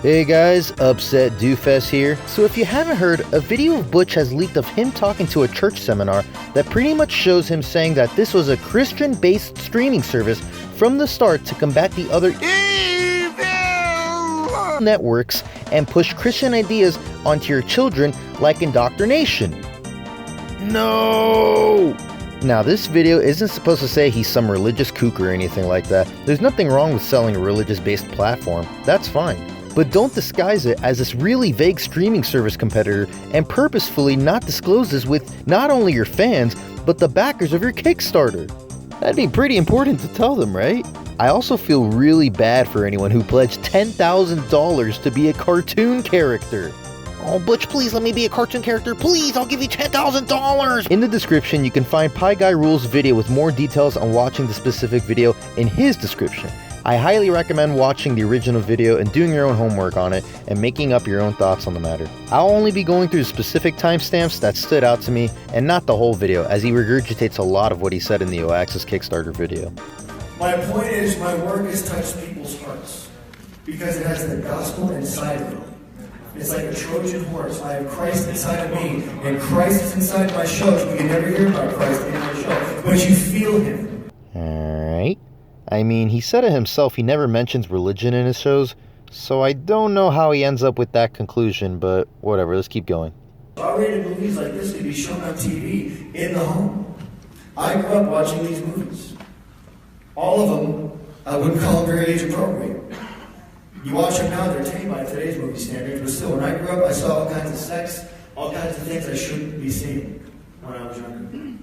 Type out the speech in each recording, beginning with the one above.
Hey guys, Upset Doofus here. So if you haven't heard, a video of Butch has leaked of him talking to a church seminar that pretty much shows him saying that this was a Christian-based streaming service from the start to combat the other evil networks and push Christian ideas onto your children like indoctrination. No! Now this video isn't supposed to say he's some religious kook or anything like that. There's nothing wrong with selling a religious-based platform. That's fine. But don't disguise it as this really vague streaming service competitor and purposefully not disclose this with not only your fans, but the backers of your Kickstarter. That'd be pretty important to tell them, right? I also feel really bad for anyone who pledged $10,000 to be a cartoon character. Oh, Butch, please let me be a cartoon character. Please, I'll give you $10,000. In the description, you can find Pieguyrulz video with more details on watching the specific video in his description. I highly recommend watching the original video and doing your own homework on it and making up your own thoughts on the matter. I'll only be going through specific timestamps that stood out to me and not the whole video, as he regurgitates a lot of what he said in the Oaxis Kickstarter video. My point is, my work has touched people's hearts because it has the gospel inside of it. It's like a Trojan horse. I have Christ inside of me, and Christ is inside my shows. We can never hear about Christ in my show, but you feel him. Alright. I mean, he said it himself, he never mentions religion in his shows, so I don't know how he ends up with that conclusion, but whatever, let's keep going. R-rated movies like this could be shown on TV in the home. I grew up watching these movies. All of them, I wouldn't call them very age appropriate. You watch them now, they're tame by today's movie standards, but still, when I grew up, I saw all kinds of sex, all kinds of things I shouldn't be seeing when I was younger.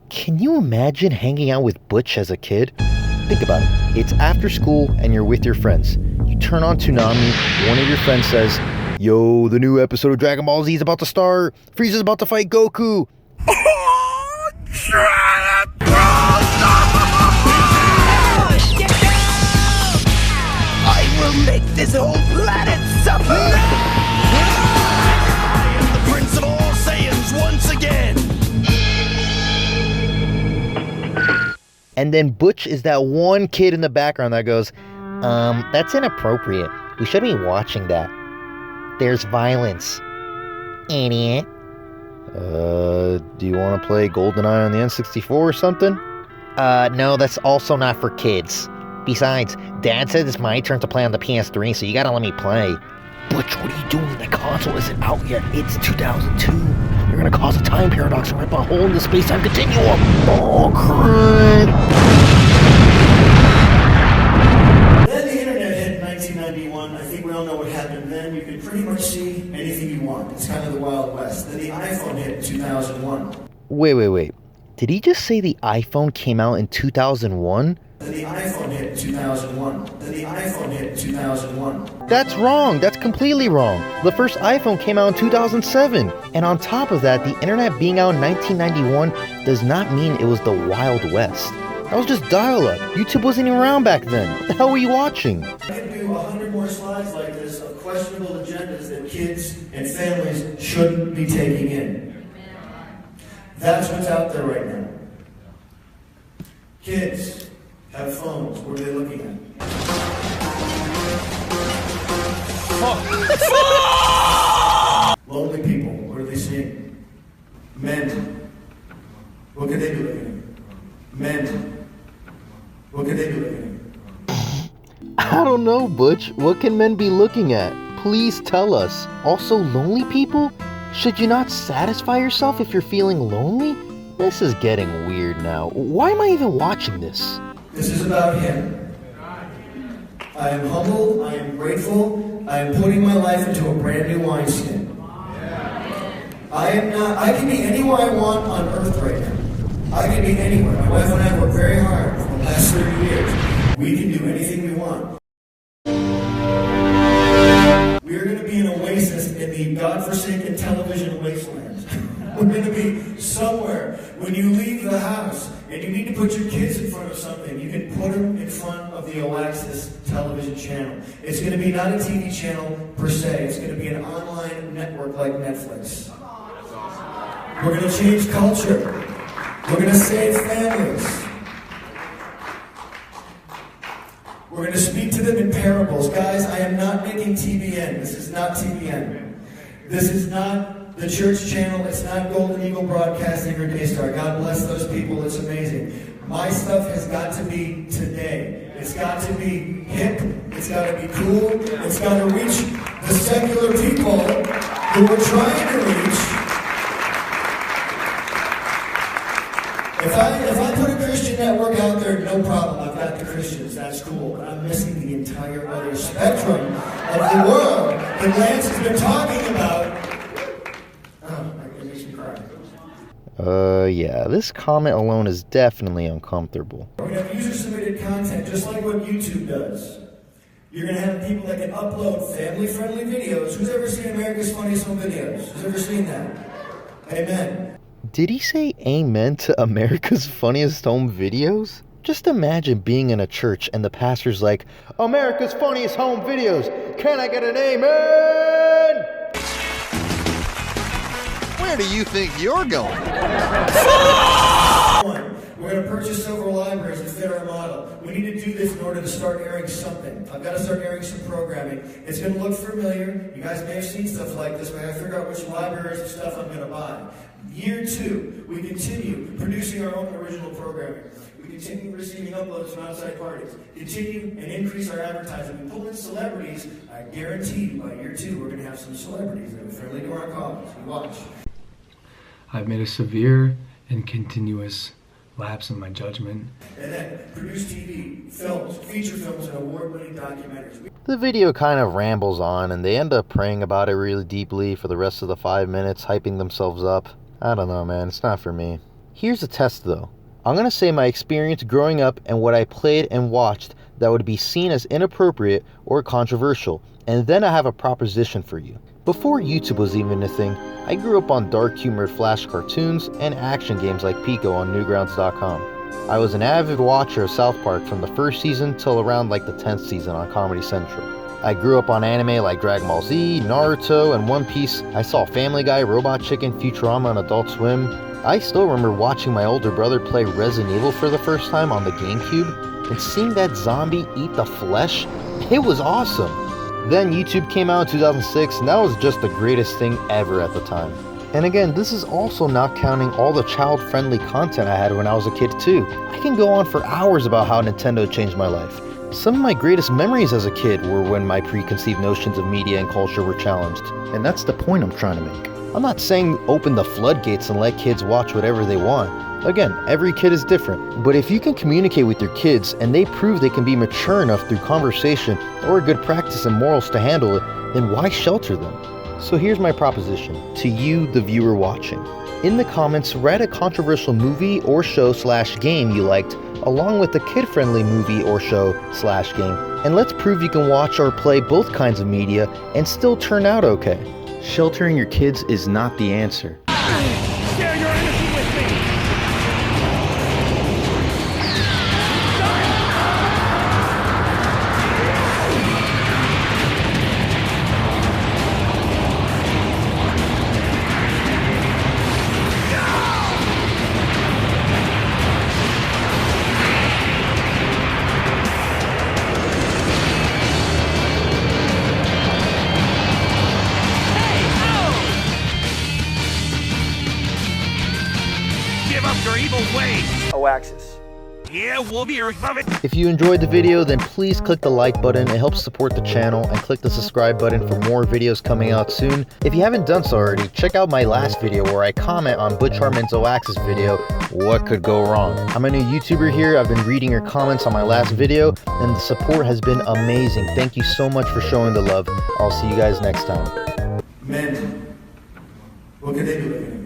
Can you imagine hanging out with Butch as a kid? Think about it. It's after school and you're with your friends. You turn on Toonami, one of your friends says, "Yo, the new episode of Dragon Ball Z is about to start. Frieza's about to fight Goku." Oh, I will make this whole planet suffer! I am the Prince of all Saiyans once again! And then Butch is that one kid in the background that goes, that's inappropriate. We shouldn't be watching that. There's violence. Idiot. Do you want to play GoldenEye on the N64 or something? No, that's also not for kids. Besides, Dad said it's my turn to play on the PS3, so you gotta let me play. Butch, what are you doing? The console isn't out yet. It's 2002. You're gonna cause a time paradox and rip a hole in the space-time continuum. Oh, crud. Then the internet hit in 1991. I think we all know what happened then. You could pretty much see anything you want. It's kind of the Wild West. Then the iPhone hit in 2001. Wait. Did he just say the iPhone came out in 2001? Then the iPhone hit in 2001. Then the iPhone hit in 2001. That's wrong. That's completely wrong. The first iPhone came out in 2007. And on top of that, the internet being out in 1991 does not mean it was the Wild West. That was just dial-up. YouTube wasn't even around back then. What the hell were you watching? I can do 100 more slides like this of questionable agendas that kids and families shouldn't be taking in. That's what's out there right now. Kids have phones. What are they looking at? Lonely people. What are they seeing? Men. What could they be looking at? Men. What could they be looking at? I don't know, Butch. What can men be looking at? Please tell us. Also, lonely people? Should you not satisfy yourself if you're feeling lonely? This is getting weird now. Why am I even watching this? This is about him. I am humble, I am grateful, I am putting my life into a brand new wineskin. I can be anywhere I want on earth right now. I can be anywhere. My wife and I work very hard for the last 30 years. We can do anything we want. We are going to be an oasis in the godforsaken television wasteland. We're going to be somewhere. When you leave the house and you need to put your kids in front of something, you can put them in front of the Oaxis television channel. It's going to be not a TV channel per se. It's going to be an online network like Netflix. We're going to change culture. We're going to save families. We're going to speak to them in parables. Guys, I am not making TBN. This is not TBN. This is not the church channel. It's not Golden Eagle Broadcasting or Daystar. God bless those people. It's amazing. My stuff has got to be today. It's got to be hip. It's got to be cool. It's got to reach the secular people who we're trying to reach. If I put a Christian network out there, no problem. I've got the Christians. That's cool. But I'm missing the entire other spectrum of the world that Lance has been talking about. Oh, it makes me cry. Yeah, this comment alone is definitely uncomfortable. We're going to have user-submitted content, just like what YouTube does. You're going to have people that can upload family-friendly videos. Who's ever seen America's Funniest Home Videos? Who's ever seen that? Amen. Did he say amen to America's Funniest Home Videos? Just imagine being in a church and the pastor's like, America's Funniest Home Videos, can I get an amen? Where do you think you're going? We're going to purchase several libraries that fit our model. We need to do this in order to start airing something. I've got to start airing some programming. It's going to look familiar. You guys may have seen stuff like this, but I got to figure out which libraries and stuff I'm going to buy. Year 2, we continue producing our own original programming. We continue receiving uploads from outside parties. Continue and increase our advertising. We pull in celebrities. I guarantee you by year 2, we're going to have some celebrities that are friendly to our cause. You watch. I've made a severe and continuous lapse in my judgment. And then produce TV, films, feature films, and award-winning documentaries. The video kind of rambles on, and they end up praying about it really deeply for the rest of the 5 minutes, hyping themselves up. I don't know, man. It's not for me. Here's a test, though. I'm going to say my experience growing up and what I played and watched that would be seen as inappropriate or controversial, and then I have a proposition for you. Before YouTube was even a thing, I grew up on dark humored flash cartoons and action games like Pico on Newgrounds.com. I was an avid watcher of South Park from the first season till around like the 10th season on Comedy Central. I grew up on anime like Dragon Ball Z, Naruto, and One Piece. I saw Family Guy, Robot Chicken, Futurama, and Adult Swim. I still remember watching my older brother play Resident Evil for the first time on the GameCube, and seeing that zombie eat the flesh, it was awesome. Then YouTube came out in 2006, and that was just the greatest thing ever at the time. And again, this is also not counting all the child-friendly content I had when I was a kid too. I can go on for hours about how Nintendo changed my life. Some of my greatest memories as a kid were when my preconceived notions of media and culture were challenged. And that's the point I'm trying to make. I'm not saying open the floodgates and let kids watch whatever they want. Again, every kid is different. But if you can communicate with your kids and they prove they can be mature enough through conversation or a good practice and morals to handle it, then why shelter them? So here's my proposition to you, the viewer watching. In the comments, write a controversial movie or show/game you liked, along with a kid-friendly movie or show/game, and let's prove you can watch or play both kinds of media and still turn out okay. Sheltering your kids is not the answer. Share your energy with me! Give up your evil ways! Oaxis. Yeah, we'll be your summit! If you enjoyed the video, then please click the like button. It helps support the channel, and click the subscribe button for more videos coming out soon. If you haven't done so already, check out my last video where I comment on Butch Hartman Oaxis video, What Could Go Wrong? I'm a new YouTuber here. I've been reading your comments on my last video, and the support has been amazing. Thank you so much for showing the love. I'll see you guys next time. Men, what could they do?